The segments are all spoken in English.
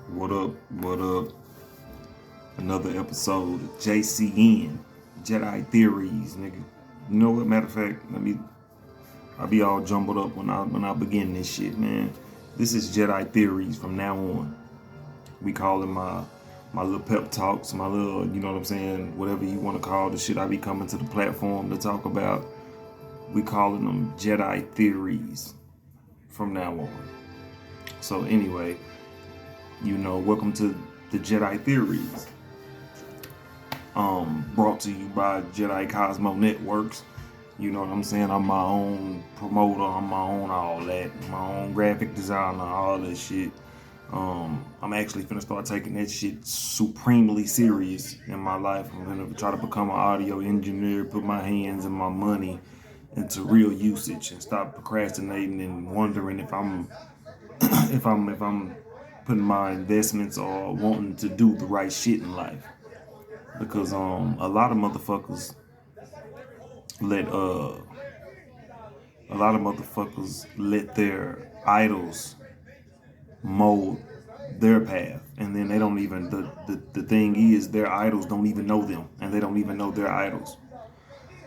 What up? What up? Another episode of JCN, Jedi Theories, nigga. You know what? Matter of fact, I'll be all jumbled up when I begin this shit, man. This is Jedi Theories from now on. We call it my little pep talks, my little, you know what I'm saying, whatever you want to call the shit I be coming to the platform to talk about. We calling them Jedi Theories from now on. So anyway, welcome to the Jedi Theories. Brought to you by Jedi Cosmo Networks. You know what I'm saying? I'm my own promoter, I'm my own all that, my own graphic designer, all that shit. I'm actually finna start taking that shit supremely serious in my life. I'm gonna try to become an audio engineer, put my hands and my money into real usage and stop procrastinating and wondering if I'm if I'm putting my investments or wanting to do the right shit in life. Because a lot of motherfuckers let their idols mold their path, and then they don't even the thing is their idols don't even know them, and they don't even know their idols.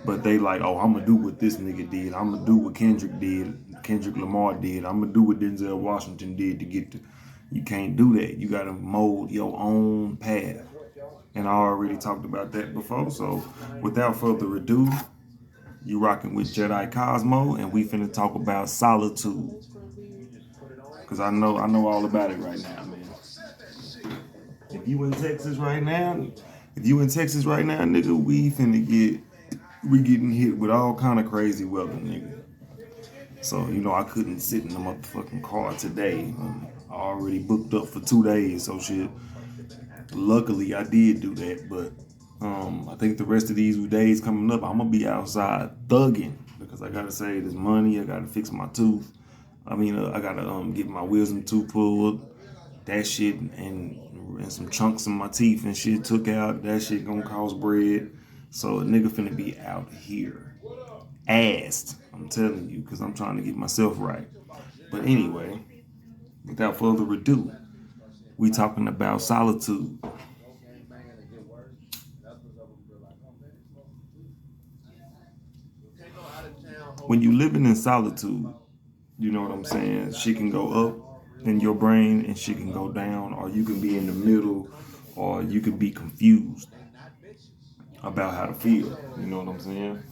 But they like, oh, I'm gonna do what this nigga did. I'm gonna do what Kendrick Lamar did. I'm gonna do what Denzel Washington did to get to. You can't do that. You gotta mold your own path. And I already talked about that before. So without further ado, you rocking with Jedi Cosmo, and we finna talk about solitude. Cause I know all about it right now, man. If you in Texas right now, nigga, we getting hit with all kind of crazy weather, nigga. So, I couldn't sit in the motherfucking car today. I already booked up for 2 days, so shit. Luckily, I did do that, but I think the rest of these days coming up, I'm gonna be outside thugging because I gotta save this money. I gotta fix my tooth. I gotta get my wisdom tooth pulled. That shit and some chunks in my teeth and shit took out. That shit gonna cost bread. So a nigga finna be out here, assed. I'm telling you, because I'm trying to get myself right. But anyway, without further ado, we talking about solitude. When you living in solitude, you know what I'm saying? Shit can go up in your brain and shit can go down, or you can be in the middle, or you can be confused about how to feel. You know what I'm saying?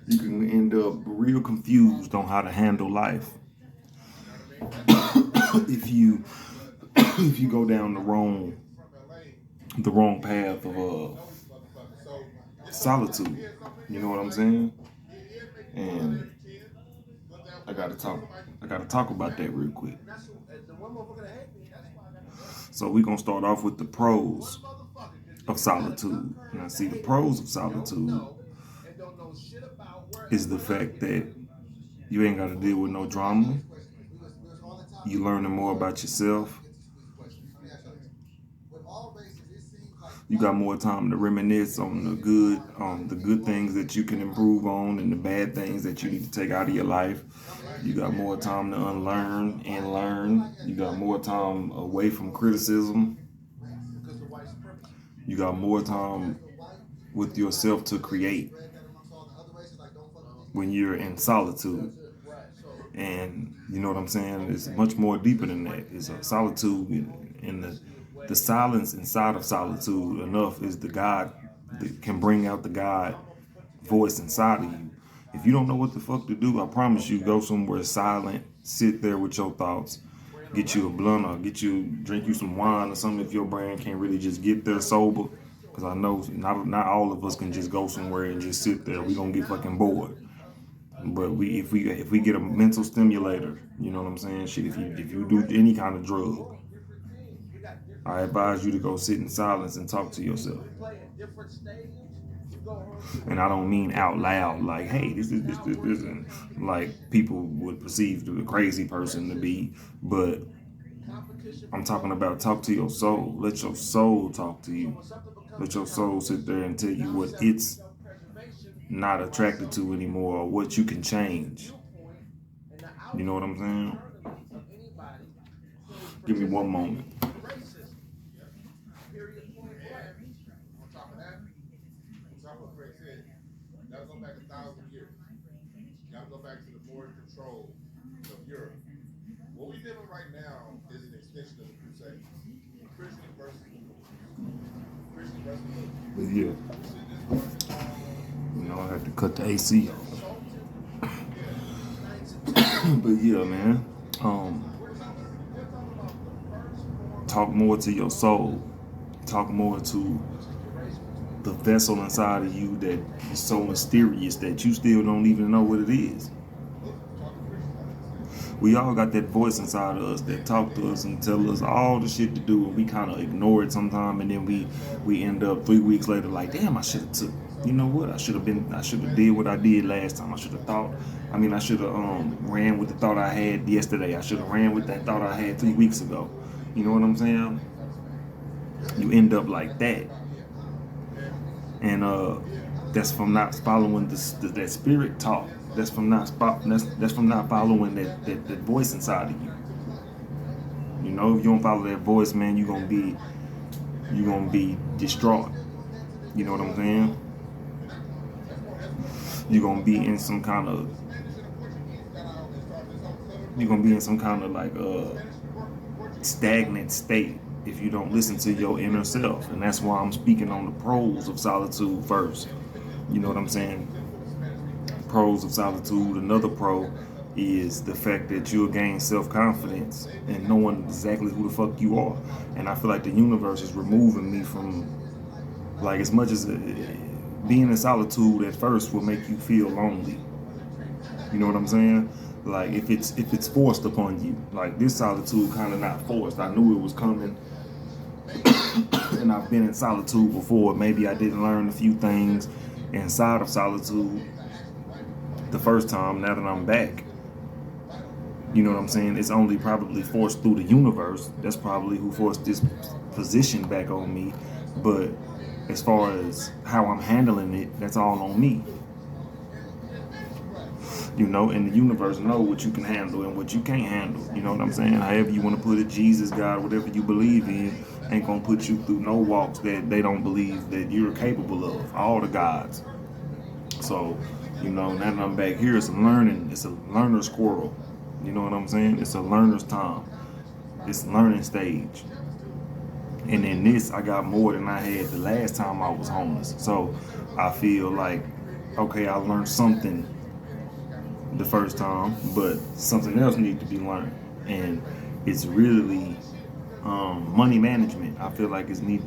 You can end up real confused on how to handle life if you if you go down the wrong path of solitude. You know what I'm saying? And I gotta talk about that real quick. So we're gonna start off with the pros of solitude. Now see, the pros of solitude is the fact that you ain't gotta deal with no drama. You learning more about yourself. You got more time to reminisce on the good things that you can improve on, and the bad things that you need to take out of your life. You got more time to unlearn and learn. You got more time away from criticism. You got more time with yourself to create when you're in solitude. And you know what I'm saying? It's much more deeper than that. It's a solitude in the silence inside of solitude enough is the God that can bring out the God voice inside of you. If you don't know what the fuck to do, I promise you, go somewhere silent, sit there with your thoughts, get you a blunt or drink you some wine or something if your brain can't really just get there sober. Because I know not all of us can just go somewhere and just sit there. We gonna get fucking bored. But if we get a mental stimulator, you know what I'm saying? Shit, if you do any kind of drug, I advise you to go sit in silence and talk to yourself. And I don't mean out loud, like, hey, this, and like people would perceive the crazy person to be, but I'm talking about talk to your soul. Let your soul talk to you. Let your soul sit there and tell you what it's not attracted to anymore, or what you can change. You know what I'm saying? Give me one moment. But yeah, I have to cut the AC off. But yeah, man. Talk more to your soul. Talk more to the vessel inside of you that is so mysterious that you still don't even know what it is. We all got that voice inside of us that talk to us and tell us all the shit to do, and we kind of ignore it sometimes, and then we end up 3 weeks later like, damn, I should have took. You know what? I should have did what I did last time. I should have ran with the thought I had yesterday. I should have ran with that thought I had 3 weeks ago. You know what I'm saying? You end up like that, and that's from not following that spirit talk. That's from not following that voice inside of you. You know, if you don't follow that voice, man, you're gonna be distraught. You know what I'm saying? You're gonna be in some kind of like stagnant state if you don't listen to your inner self. And that's why I'm speaking on the pros of solitude first. You know what I'm saying? Pros of solitude. Another pro is the fact that you'll gain self-confidence and knowing exactly who the fuck you are. And I feel like the universe is removing me from, like, as much as being in solitude at first will make you feel lonely. You know what I'm saying? Like, if it's forced upon you, like this solitude kind of not forced. I knew it was coming. And I've been in solitude before. Maybe I didn't learn a few things inside of solitude the first time. Now that I'm back, you know what I'm saying? It's only probably forced through the universe. That's probably who forced this position back on me. But as far as how I'm handling it, that's all on me. You know, and the universe know what you can handle and what you can't handle. You know what I'm saying? However you want to put it, Jesus, God, whatever you believe in, ain't gonna put you through no walks that they don't believe that you're capable of. All the gods. So, you know, now that I'm back here, it's a learner's squirrel. You know what I'm saying? It's a learner's time. It's a learning stage. And in this, I got more than I had the last time I was homeless. So I feel like, okay, I learned something the first time, but something else needs to be learned. And it's really money management. I feel like it's needed.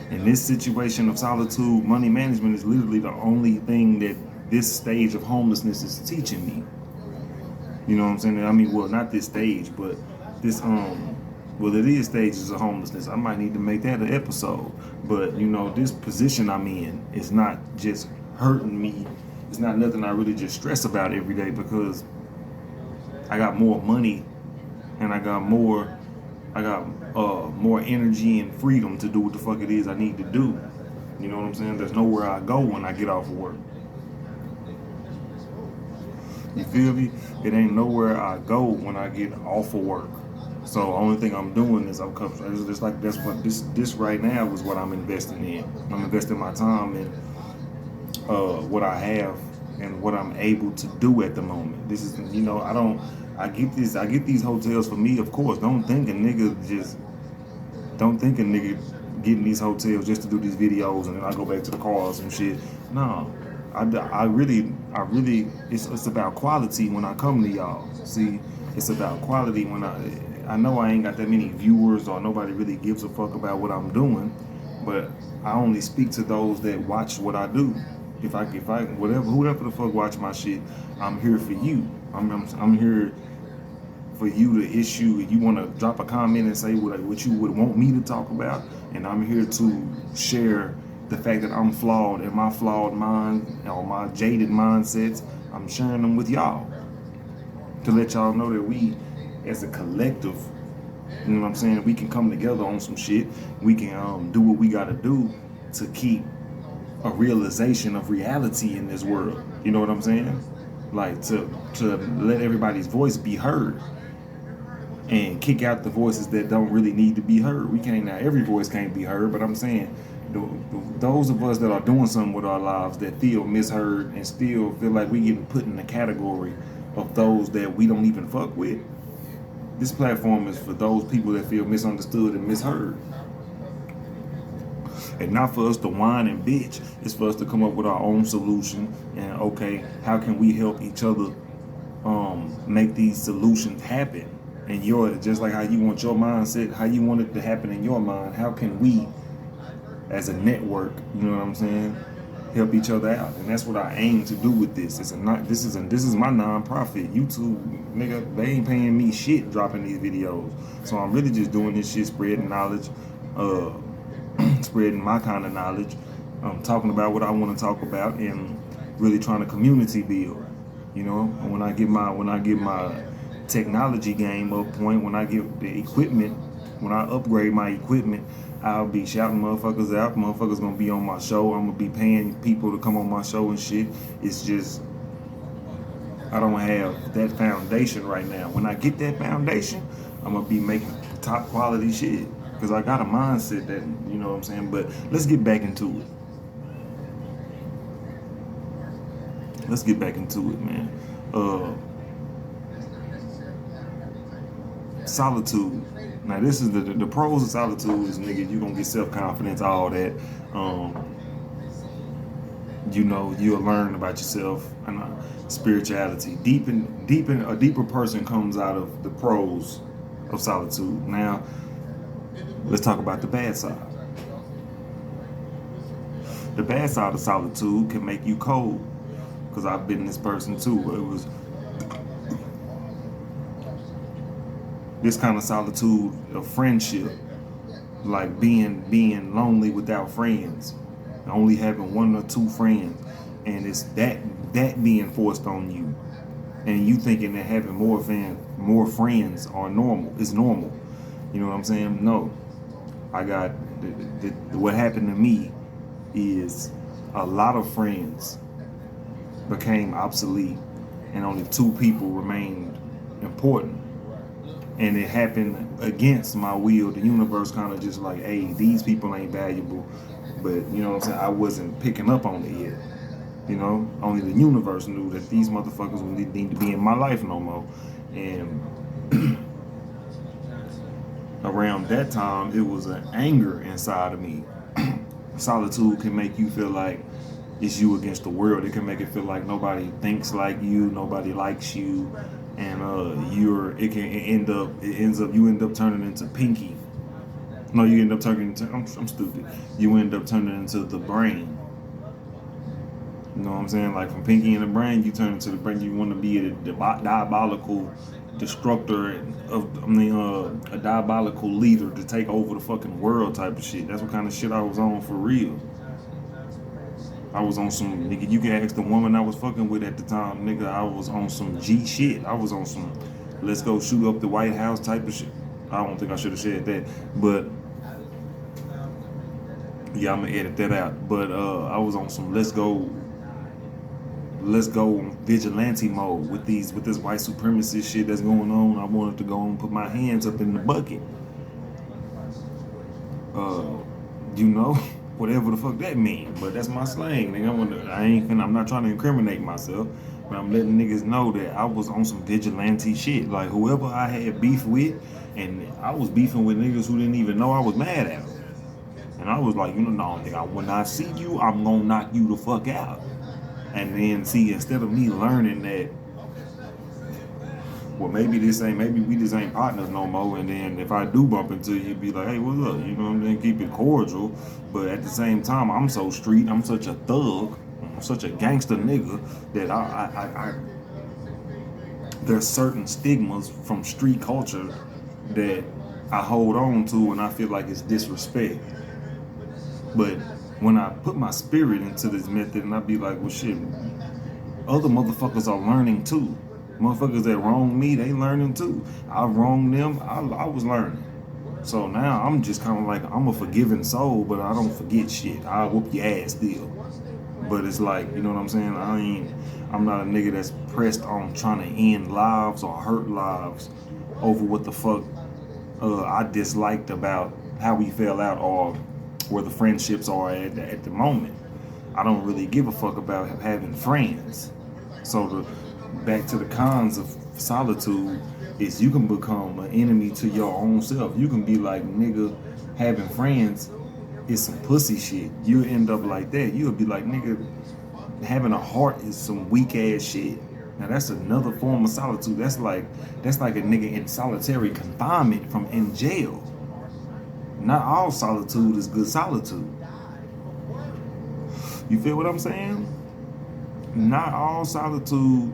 In this situation of solitude, money management is literally the only thing that this stage of homelessness is teaching me. You know what I'm saying? I mean, well, not this stage, but this it is stages of homelessness. I might need to make that an episode. But you know, this position I'm in is not just hurting me. It's not nothing I really just stress about every day, because I got more money and I got more energy and freedom to do what the fuck it is I need to do. You know what I'm saying? There's nowhere I go when I get off of work. You feel me? It ain't nowhere I go when I get off of work. So the only thing I'm doing is this right now is what I'm investing in. I'm investing my time in what I have and what I'm able to do at the moment. This is, you know, I get these hotels for me, of course. Don't think a nigga getting these hotels just to do these videos and then I go back to the cars and shit. No. I really, it's about quality when I come to y'all. See, it's about quality when I know I ain't got that many viewers or nobody really gives a fuck about what I'm doing, but I only speak to those that watch what I do. If I whoever the fuck watch my shit, I'm here for you. I'm here for you to issue. If you want to drop a comment and say what you would want me to talk about, and I'm here to share the fact that I'm flawed and my flawed mind or my jaded mindsets, I'm sharing them with y'all to let y'all know that we, as a collective, you know what I'm saying, we can come together on some shit. We can do what we got to do to keep a realization of reality in this world. You know what I'm saying? Like to let everybody's voice be heard. and kick out the voices that don't really need to be heard. We can't now. Every voice can't be heard, but I'm saying those of us that are doing something with our lives that feel misheard and still feel like we getting put in the category of those that we don't even fuck with. This platform is for those people that feel misunderstood and misheard. And not for us to whine and bitch. It's for us to come up with our own solution. And okay, how can we help each other make these solutions happen? And just like how you want your mindset, how you want it to happen in your mind, how can we as a network, you know what I'm saying, help each other out? And that's what I aim to do with this. This is my non-profit. YouTube, nigga, they ain't paying me shit dropping these videos. So I'm really just doing this shit, spreading knowledge, spreading my kind of knowledge, talking about what I want to talk about, and really trying to community build. You know, and when I get my technology game up point, when I get the equipment, when I upgrade my equipment, I'll be shouting motherfuckers out. Motherfuckers gonna be on my show. I'm gonna be paying people to come on my show and shit. It's just I don't have that foundation right now. When I get that foundation, I'm gonna be making top quality shit. Because I got a mindset that, you know what I'm saying? But let's get back into it. Let's get back into it, man. Solitude. Now, this is the pros of solitude is, nigga, you gonna get self-confidence, all that. You know, you'll learn about yourself and spirituality. A deeper person comes out of the pros of solitude. Now, let's talk about the bad side. The bad side of solitude can make you cold. Because I've been this person too. It was this kind of solitude of friendship. Like being lonely without friends. Only having one or two friends. And it's that being forced on you. And you thinking that having more friends are normal. Is normal. You know what I'm saying? No. I got what happened to me is a lot of friends became obsolete and only two people remained important, and it happened against my will. The universe kind of just like, hey, these people ain't valuable, but you know what I'm saying, I wasn't picking up on it yet. You know, only the universe knew that these motherfuckers would need to be in my life no more. And around that time, it was an anger inside of me. Solitude can make you feel like it's you against the world. It can make it feel like nobody thinks like you, nobody likes you, and you end up turning into Pinky. No, you end up turning into I'm stupid. You end up turning into the brain. You know what I'm saying? Like from Pinky and the Brain, you turn into the brain. You want to be a diabolical destructor a diabolical leader to take over the fucking world type of shit. That's what kind of shit I was on for real. I was on some, nigga, you can ask the woman I was fucking with at the time, nigga, I was on some G shit. I was on some let's go shoot up the White House type of shit. I don't think I should have said that, but yeah, I'm gonna edit that out. But I was on some let's go vigilante mode with this white supremacist shit that's going on. I wanted to go and put my hands up in the bucket. You know, whatever the fuck that mean. But that's my slang, nigga. I'm not trying to incriminate myself, but I'm letting niggas know that I was on some vigilante shit. Like whoever I had beef with, and I was beefing with niggas who didn't even know I was mad at them. And I was like, no, nigga, when I see you, I'm gonna knock you the fuck out. And then see, instead of me learning that, well, maybe we just ain't partners no more. And then if I do bump into you, be like, hey, what's up? You know what I'm saying? Keep it cordial. But at the same time, I'm so street. I'm such a thug. I'm such a gangster nigga that I there's certain stigmas from street culture that I hold on to, and I feel like it's disrespect. But when I put my spirit into this method, and I be like, well, shit, other motherfuckers are learning too. Motherfuckers that wrong me, they learning too. I wronged them, I was learning. So now I'm just kind of like, I'm a forgiving soul, but I don't forget shit. I'll whoop your ass still. But it's like, you know what I'm saying? I'm not a nigga that's pressed on trying to end lives or hurt lives over what the fuck I disliked about how we fell out or where the friendships are at the moment. I don't really give a fuck about having friends. So back to the cons of solitude is you can become an enemy to your own self. You can be like, nigga, having friends is some pussy shit. You'll end up like that. You'll be like, nigga, having a heart is some weak ass shit. Now that's another form of solitude. That's like a nigga in solitary confinement from in jail. Not all solitude is good solitude. You feel what I'm saying? Not all solitude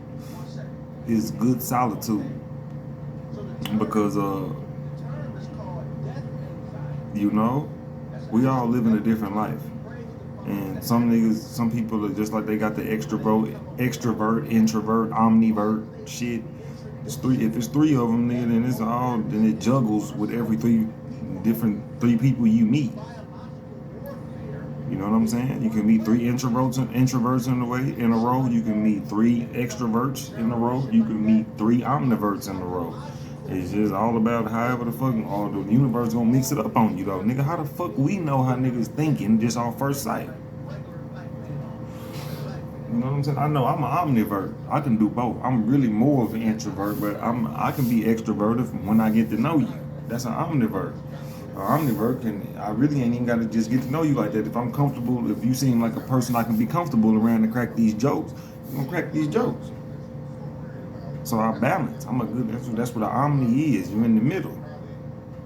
is good solitude. Because you know, we all live in a different life. And some people are just like they got the extrovert, introvert, omnivert shit. If it's three of them, then it juggles with every three people you meet. You know what I'm saying? You can meet three introverts in a row. You can meet three extroverts in a row. You can meet three omniverts in a row. It's just all about however the fucking all the universe gonna mix it up on you though. Nigga, how the fuck we know how niggas thinking just off first sight? You know what I'm saying? I know I'm an omnivert. I can do both. I'm really more of an introvert, but I can be extroverted when I get to know you. That's an omnivert. I really ain't even got to just get to know you like that. If I'm comfortable, if you seem like a person I can be comfortable around and crack these jokes, I'm gonna crack these jokes. So I balance. That's what an omni is. You're in the middle.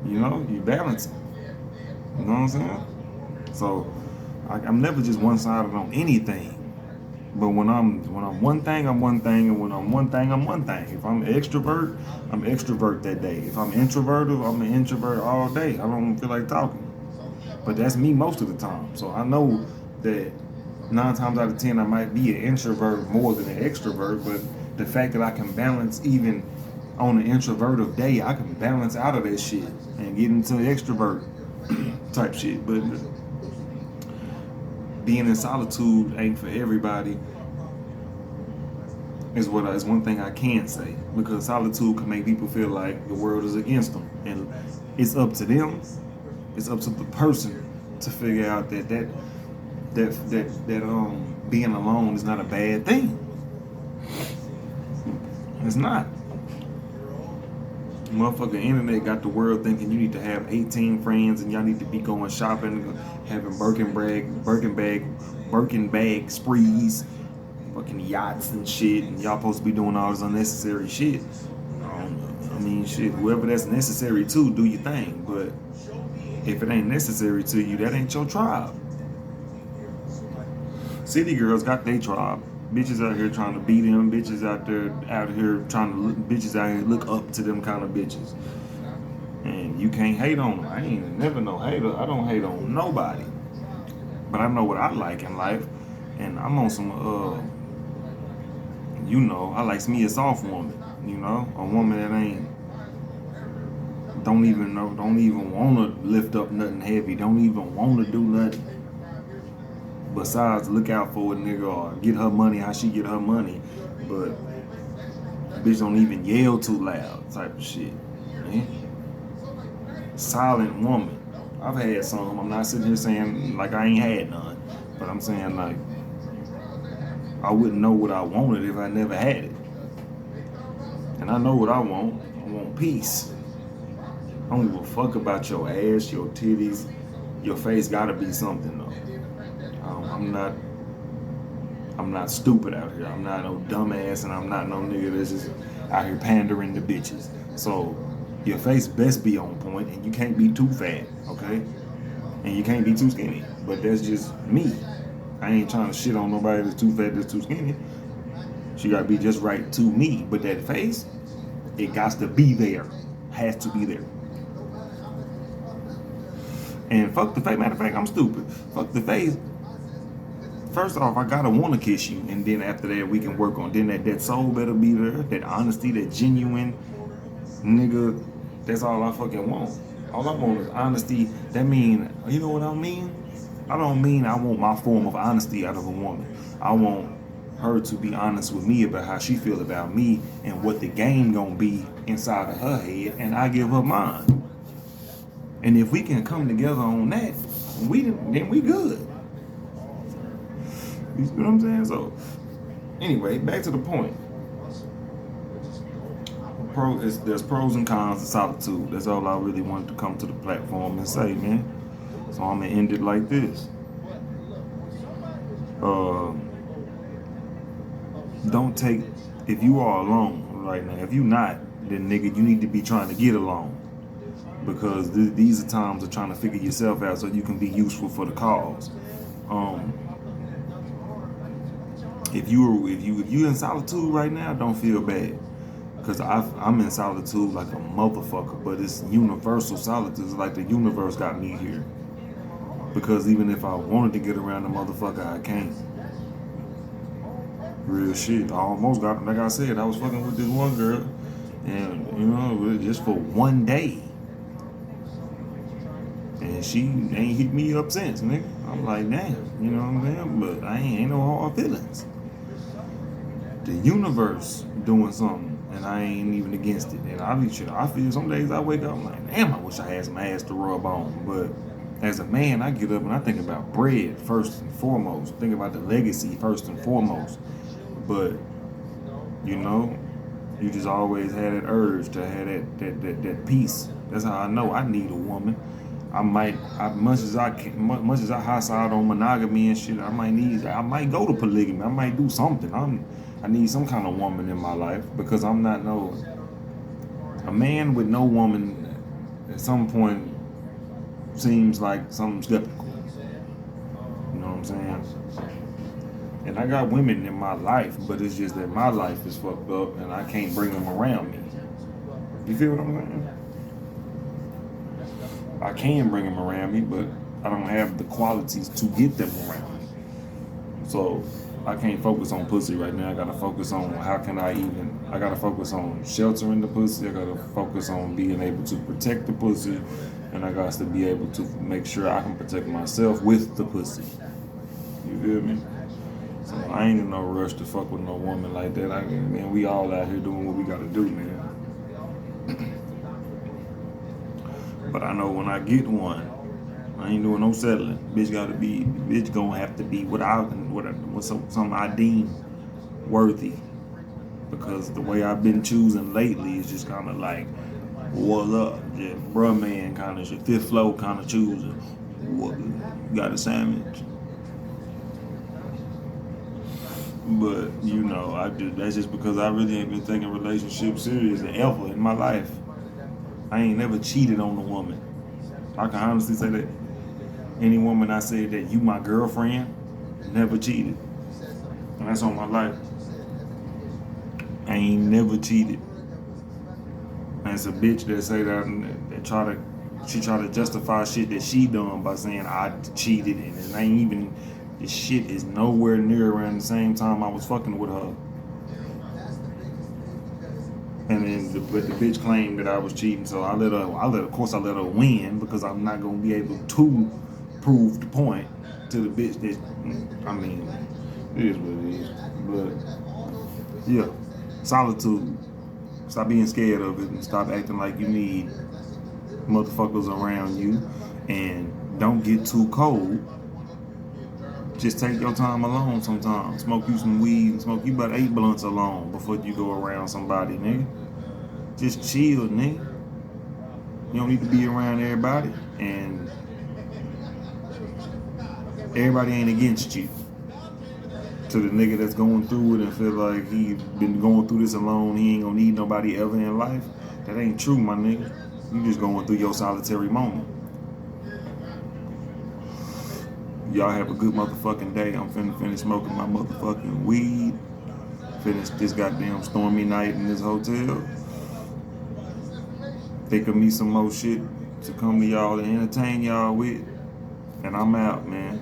You know, you balancing. You know what I'm saying? So I'm never just one-sided on anything. But when I'm one thing, I'm one thing, and when I'm one thing, I'm one thing. If I'm extrovert, I'm extrovert that day. If I'm introverted, I'm an introvert all day. I don't feel like talking. But that's me most of the time. So I know that 9 times out of 10 I might be an introvert more than an extrovert, but the fact that I can balance even on an introverted day, I can balance out of that shit and get into extrovert type shit. But being in solitude ain't for everybody is one thing I can say, because solitude can make people feel like the world is against them, and it's up to them. It's up to the person to figure out that being alone is not a bad thing. It's not. Motherfucking internet got the world thinking you need to have 18 friends and y'all need to be going shopping, having Birkin bag sprees, fucking yachts and shit, and y'all supposed to be doing all this unnecessary shit. I mean, shit, whoever that's necessary to, do your thing. But if it ain't necessary to you, that ain't your tribe. City girls got their tribe. Bitches out here trying to beat them. Bitches out here look up to them kind of bitches. And you can't hate on them. I ain't never no hater. I don't hate on nobody. But I know what I like in life. And I'm on some, I like me a soft woman. A woman that don't even want to lift up nothing heavy. Don't even want to do nothing besides look out for a nigga or get her money how she get her money. But bitch don't even yell too loud type of shit. Man. Silent woman. I've had some. I'm not sitting here saying like I ain't had none. But I'm saying like I wouldn't know what I wanted if I never had it. And I know what I want. I want peace. I don't give a fuck about your ass, your titties. Your face gotta be something though. I'm not stupid out here. I'm not no dumbass, and I'm not no nigga that's just out here pandering to bitches. So your face best be on point, and you can't be too fat, okay? And you can't be too skinny. But that's just me. I ain't trying to shit on nobody that's too fat, that's too skinny. She gotta be just right to me. But that face, it got to be there. Has to be there. And fuck the face. Matter of fact, I'm stupid. Fuck the face. First off, I gotta wanna kiss you, and then after that we can work on. Then that soul better be there, that honesty, that genuine nigga. That's all I fucking want. All I want is honesty. That mean, you know what I mean? I don't mean I want my form of honesty out of a woman. I want her to be honest with me about how she feel about me and what the game gonna be inside of her head, and I give her mine. And if we can come together on that, then we good. You see what I'm saying? So, anyway, back to the point. There's pros and cons of solitude. That's all I really wanted to come to the platform and say, man. So I'm gonna end it like this. Don't take, if you are alone right now, if you not, then nigga, you need to be trying to get along. Because these are times of trying to figure yourself out so you can be useful for the cause. If you in solitude right now, don't feel bad. Because I'm in solitude like a motherfucker, but it's universal solitude. It's like the universe got me here. Because even if I wanted to get around the motherfucker, I can't. Real shit. I almost got, like I said, I was fucking with this one girl, and you know, just for one day. And she ain't hit me up since, nigga. I'm like, damn, you know what I'm saying? But I ain't no hard feelings. The universe doing something, and I ain't even against it. And I feel some days I wake up, I'm like, damn, I wish I had some ass to rub on. But as a man, I get up and I think about bread first and foremost. Think about the legacy first and foremost. But, you know, you just always had that urge to have that peace. That's how I know I need a woman. Much as I high side on monogamy and shit, I might go to polygamy. I might do something. I need some kind of woman in my life because I'm not a man with no woman at some point seems like something skeptical. You know what I'm saying? And I got women in my life, but it's just that my life is fucked up and I can't bring them around me. You feel what I'm saying? I can bring them around me, but I don't have the qualities to get them around me. So I can't focus on pussy right now. I gotta focus on I gotta focus on sheltering the pussy. I gotta focus on being able to protect the pussy. And I got to be able to make sure I can protect myself with the pussy. You feel me? So I ain't in no rush to fuck with no woman like that. Man, we all out here doing what we gotta do, man. But I know when I get one, I ain't doing no settling. Bitch gonna have to be what some I deem worthy. Because the way I've been choosing lately is just kind of like, what up? Just bruh man kind of shit, fifth flow kind of choosing. What, got a sandwich? But you know, that's just because I really ain't been taking relationships serious ever in my life. I ain't never cheated on a woman. I can honestly say that. Any woman I said that you my girlfriend, never cheated. And that's on my life. I ain't never cheated. And it's a bitch that say that she try to justify shit that she done by saying I cheated, and it ain't even, this shit is nowhere near around the same time I was fucking with her. And then the bitch claimed that I was cheating, so I let her win because I'm not gonna be able to prove the point to the bitch that, I mean, it is what it is. But yeah, solitude. Stop being scared of it and stop acting like you need motherfuckers around you, and don't get too cold. Just take your time alone sometimes. Smoke you some weed, smoke you about 8 blunts alone before you go around somebody, nigga. Just chill, nigga. You don't need to be around everybody, and everybody ain't against you. To the nigga that's going through it and feel like he been going through this alone, he ain't gonna need nobody ever in life. That ain't true, my nigga. You just going through your solitary moment. Y'all have a good motherfucking day. I'm finna finish smoking my motherfucking weed. Finish this goddamn stormy night in this hotel. Think of me some more shit to come to y'all and entertain y'all with. And I'm out, man.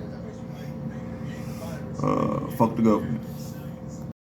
Fuck the government.